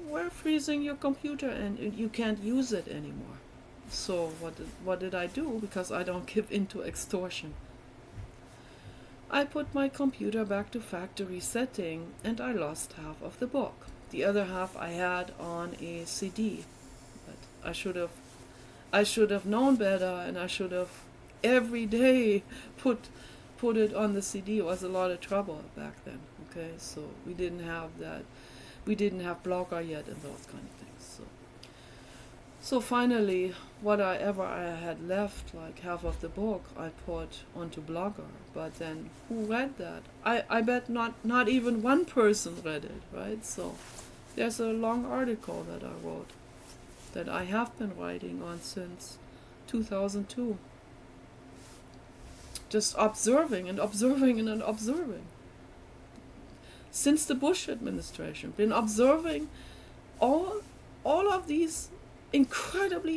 we're freezing your computer and you can't use it anymore. So what did I do? Because I don't give in to extortion. I put my computer back to factory setting and I lost half of the book. The other half I had on a CD. But I should have known better, and I should have every day put it on the CD. It was a lot of trouble back then. Okay, so we didn't have that. We didn't have Blogger yet and those kind of things. So finally, whatever I had left, like half of the book, I put onto Blogger. But then who read that? I bet not even one person read it, right? So there's a long article that I wrote that I have been writing on since 2002. Just observing and observing and observing. Since the Bush administration, been observing all of these incredible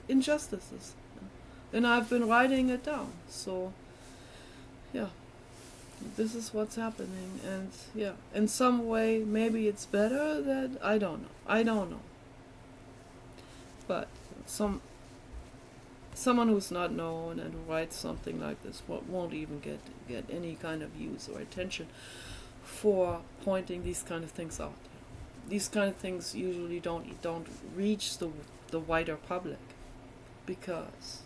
injustices, and I've been writing it down. So, yeah, this is what's happening, and yeah, in some way, maybe it's better that I don't know, but someone who's not known and who writes something like this won't even get any kind of views or attention for pointing these kind of things out. These kind of things usually don't reach the wider public, because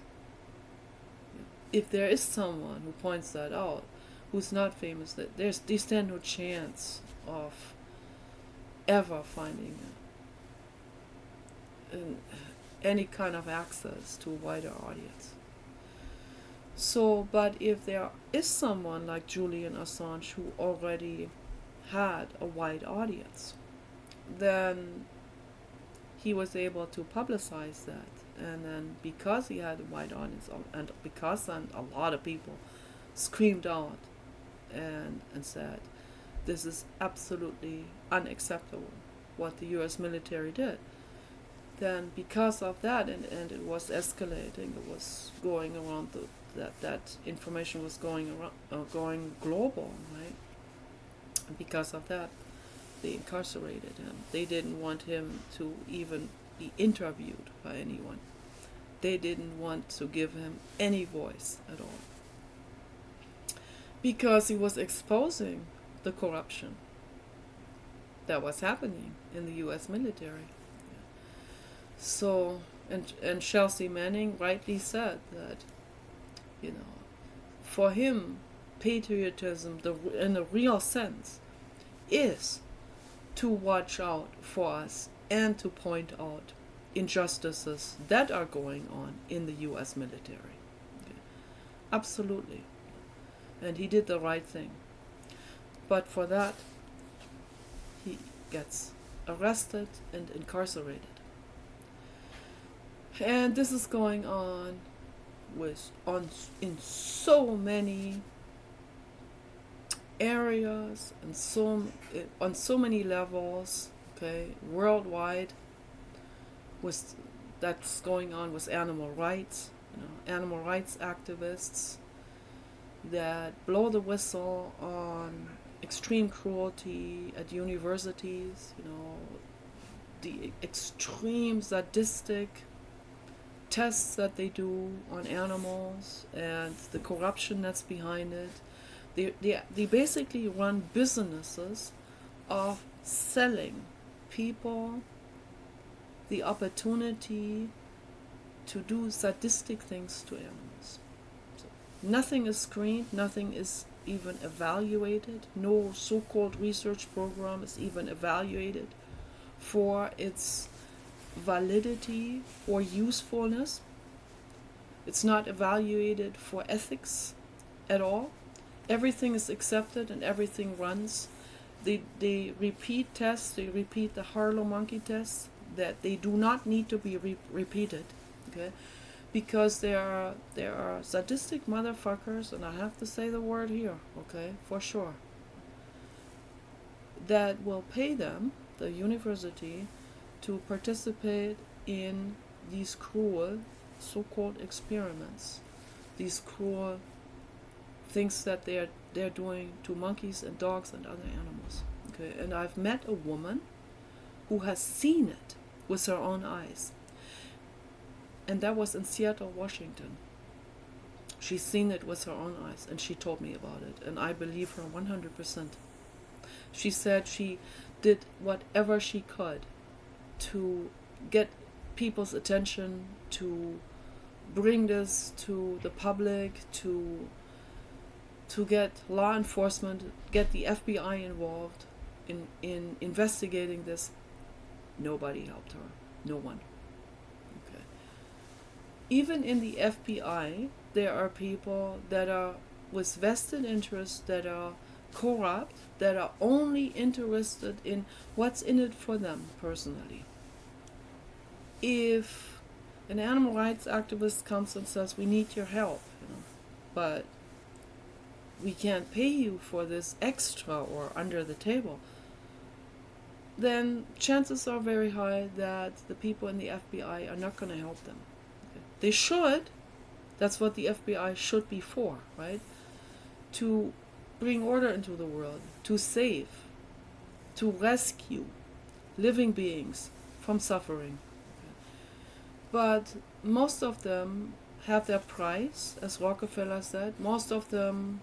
if there is someone who points that out, who's not famous, that they stand no chance of ever finding any kind of access to a wider audience. So, but if there is someone like Julian Assange who already had a wide audience, then he was able to publicize that. And then because he had a wide audience, and because then a lot of people screamed out and said, this is absolutely unacceptable. what the US military did. Then because of that, and it was escalating, it was going around, that information was going around, going global, right? And because of that, they incarcerated him. They didn't want him to even be interviewed by anyone. They didn't want to give him any voice at all, because he was exposing the corruption that was happening in the US military. So, and Chelsea Manning rightly said that, for him, patriotism, in a real sense, is to watch out for us and to point out injustices that are going on in the US military. Okay. Absolutely. And he did the right thing. But for that, he gets arrested and incarcerated. And this is going on in so many areas and on so many levels, okay, worldwide. That's going on with animal rights, animal rights activists that blow the whistle on extreme cruelty at universities, the extreme sadistic tests that they do on animals and the corruption that's behind it. They basically run businesses of selling people the opportunity to do sadistic things to animals. So nothing is screened, nothing is even evaluated, no so-called research program is even evaluated for its validity or usefulness. It's not evaluated for ethics at all. Everything is accepted and everything runs. They repeat tests, they repeat the Harlow monkey tests that they do not need to be repeated, okay? Because there are sadistic motherfuckers, and I have to say the word here, okay, for sure, that will pay them, the university, to participate in these cruel so-called experiments, these cruel things that they're doing to monkeys and dogs and other animals. Okay, and I've met a woman who has seen it with her own eyes, and that was in Seattle, Washington. She's seen it with her own eyes, and she told me about it, and I believe her 100%. She said she did whatever she could to get people's attention, to bring this to the public, to get law enforcement, get the FBI involved in investigating this. Nobody helped her. No one. Okay. Even in the FBI, there are people that are with vested interests, that are corrupt, that are only interested in what's in it for them personally. If an animal rights activist comes and says, we need your help, but we can't pay you for this extra or under the table, then chances are very high that the people in the FBI are not going to help them. Okay. They should. That's what the FBI should be for, right? To bring order into the world, to save, to rescue living beings from suffering. Okay. But most of them have their price, as Rockefeller said. Most of them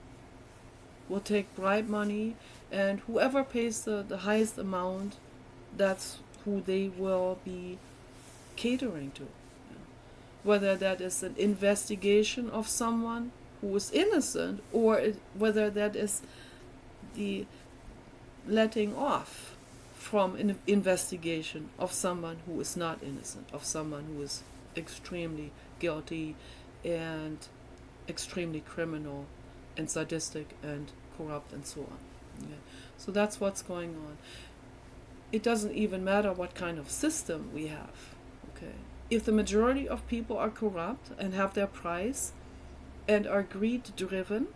will take bribe money, and whoever pays the highest amount, that's who they will be catering to. Whether that is an investigation of someone who is innocent, or whether that is the letting off from an investigation of someone who is not innocent, of someone who is extremely guilty and extremely criminal and sadistic and corrupt and so on. Okay. So that's what's going on. It doesn't even matter what kind of system we have. Okay. If the majority of people are corrupt and have their price and are greed-driven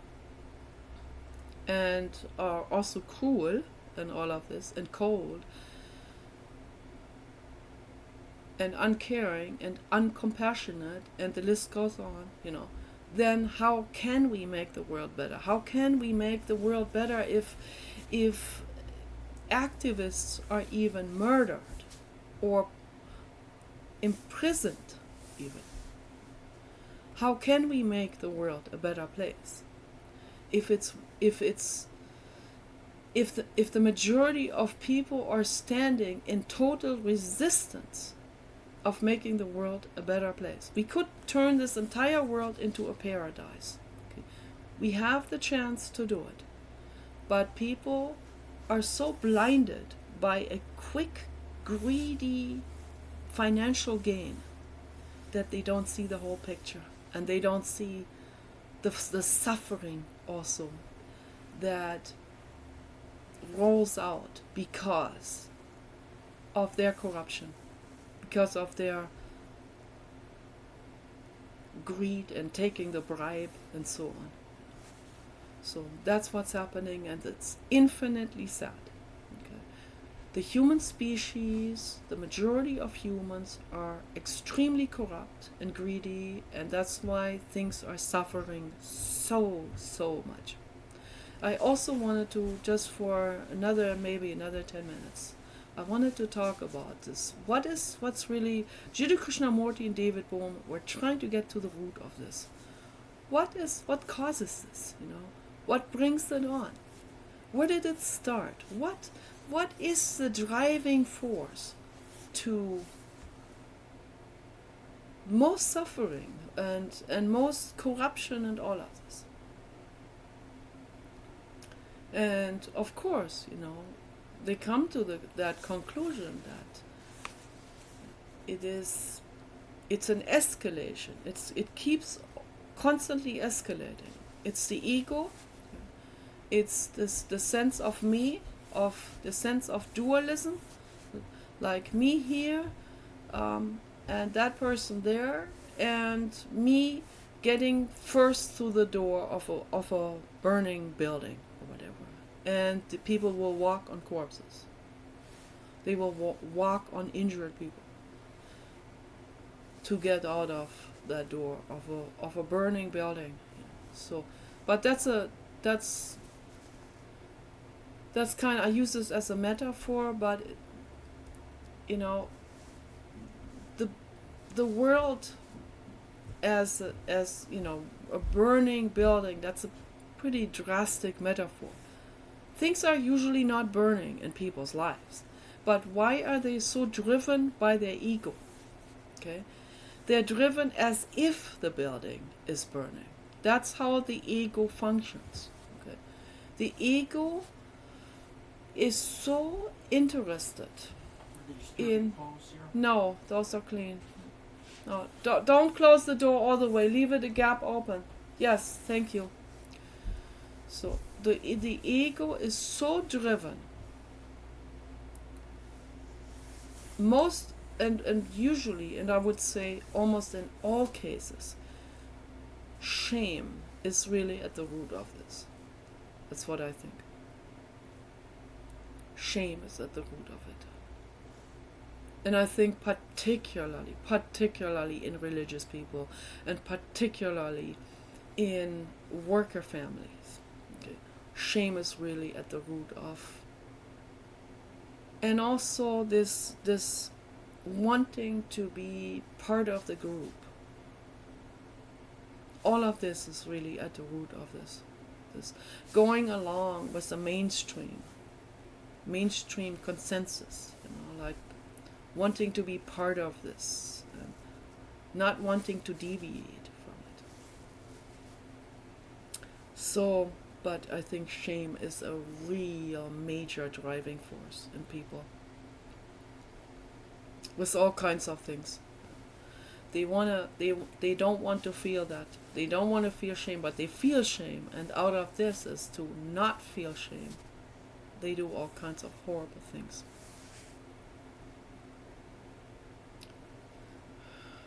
and are also cruel and all of this and cold, and uncaring and uncompassionate, and the list goes on, then how can we make the world better? How can we make the world better if activists are even murdered or imprisoned even? How can we make the world a better place if the majority of people are standing in total resistance of making the world a better place? We could turn this entire world into a paradise. Okay? We have the chance to do it. But people are so blinded by a quick, greedy financial gain that they don't see the whole picture. And they don't see the suffering also that rolls out because of their corruption, because of their greed and taking the bribe and so on. So that's what's happening, and it's infinitely sad. Okay? The human species, the majority of humans, are extremely corrupt and greedy, and that's why things are suffering so much. I also wanted to, just for maybe another 10 minutes, I wanted to talk about this. What's really, Jiddu Krishnamurti and David Bohm were trying to get to the root of this. What causes this, What brings it on? Where did it start? What is the driving force to most suffering and most corruption and all of this? And of course, they come to that conclusion that it's an escalation. It keeps constantly escalating. It's the ego. It's the sense of me, the sense of dualism, like me here, and that person there, and me getting first through the door of a burning building or whatever. And the people will walk on corpses. They will walk on injured people to get out of that door of a burning building. So, but that's kind of, I use this as a metaphor, but the world as a burning building, that's a pretty drastic metaphor. Things are usually not burning in people's lives, but why are they so driven by their ego? Okay, they're driven as if the building is burning. That's how the ego functions. Okay, the ego is so interested in. No, those are clean. No, don't close the door all the way. Leave it a gap open. Yes, thank you. So the ego is so driven. Most and usually, and I would say almost in all cases, shame is really at the root of this. That's what I think. Shame is at the root of it. And I think particularly in religious people, and particularly in worker families, okay, shame is really at the root of. And also this wanting to be part of the group. All of this is really at the root of this going along with the mainstream consensus, like wanting to be part of this, and not wanting to deviate from it. So, but I think shame is a real major driving force in people, with all kinds of things. They don't want to feel that. They don't want to feel shame, but they feel shame, and out of this is to not feel shame. They do all kinds of horrible things.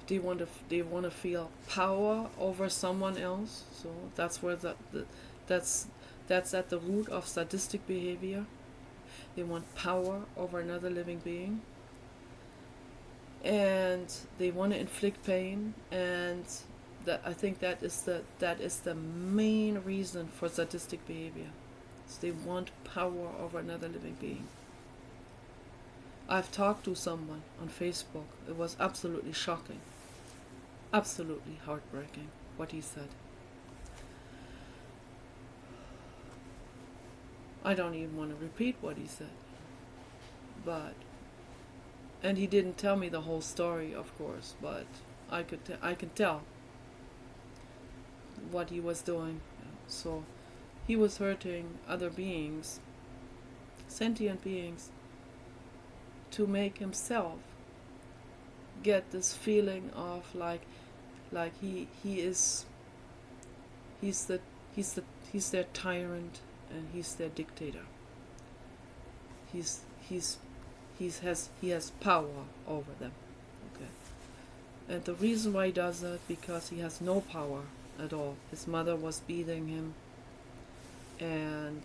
They want to feel power over someone else. So that's where that's at the root of sadistic behavior. They want power over another living being. and they want to inflict pain, and I think that is the main reason for sadistic behavior. So they want power over another living being. I've talked to someone on Facebook. It was absolutely shocking, absolutely heartbreaking what he said. I don't even want to repeat what he said, and he didn't tell me the whole story, of course, but I can tell what he was doing. So he was hurting other beings, sentient beings, to make himself get this feeling of like he's their tyrant, and he's their dictator. He has power over them. Okay. And the reason why he does that, because he has no power at all. His mother was beating him, and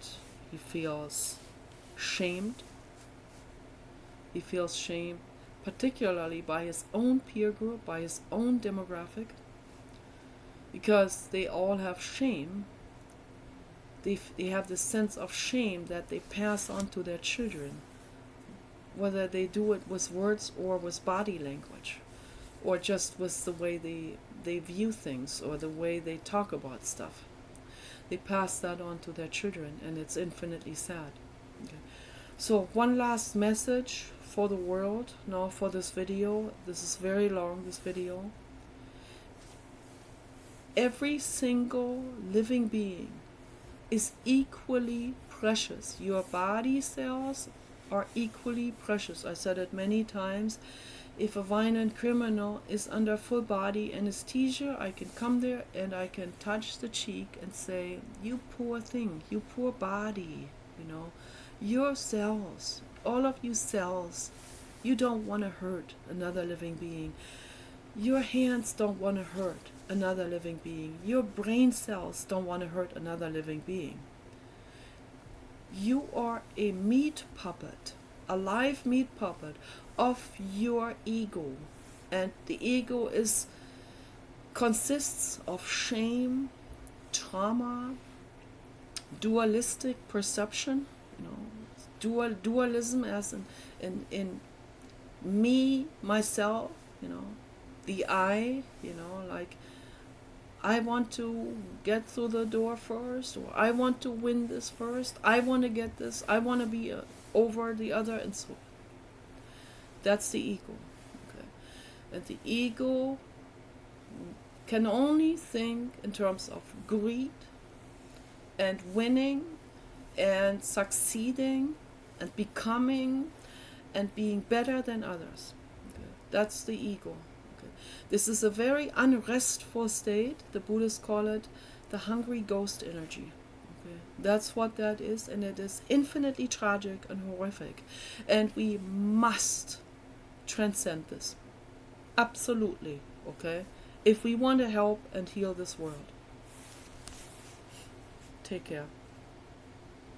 he feels shamed. He feels shame, particularly by his own peer group, by his own demographic, because they all have shame. They have this sense of shame that they pass on to their children, whether they do it with words or with body language, or just with the way they view things or the way they talk about stuff. They pass that on to their children, and it's infinitely sad. Okay. So one last message for the world now for this video. This is very long, this video. Every single living being is equally precious. Your body cells are equally precious. I said it many times. If a violent criminal is under full body anesthesia, I can come there and I can touch the cheek and say, you poor thing, you poor body, your cells, all of you cells, you don't want to hurt another living being. Your hands don't want to hurt another living being. Your brain cells don't want to hurt another living being. You are a meat puppet, a live meat puppet of your ego. And the ego consists of shame, trauma, dualistic perception, dualism as in me, myself, the I, like I want to get through the door first, or I want to win this first, I want to get this, I want to be over the other, and so on. That's the ego. Okay. And the ego can only think in terms of greed and winning and succeeding and becoming and being better than others. Okay. That's the ego. This is a very unrestful state. The Buddhists call it the hungry ghost energy. Okay. That's what that is, and it is infinitely tragic and horrific. And we must transcend this. Absolutely. Okay? If we want to help and heal this world. Take care.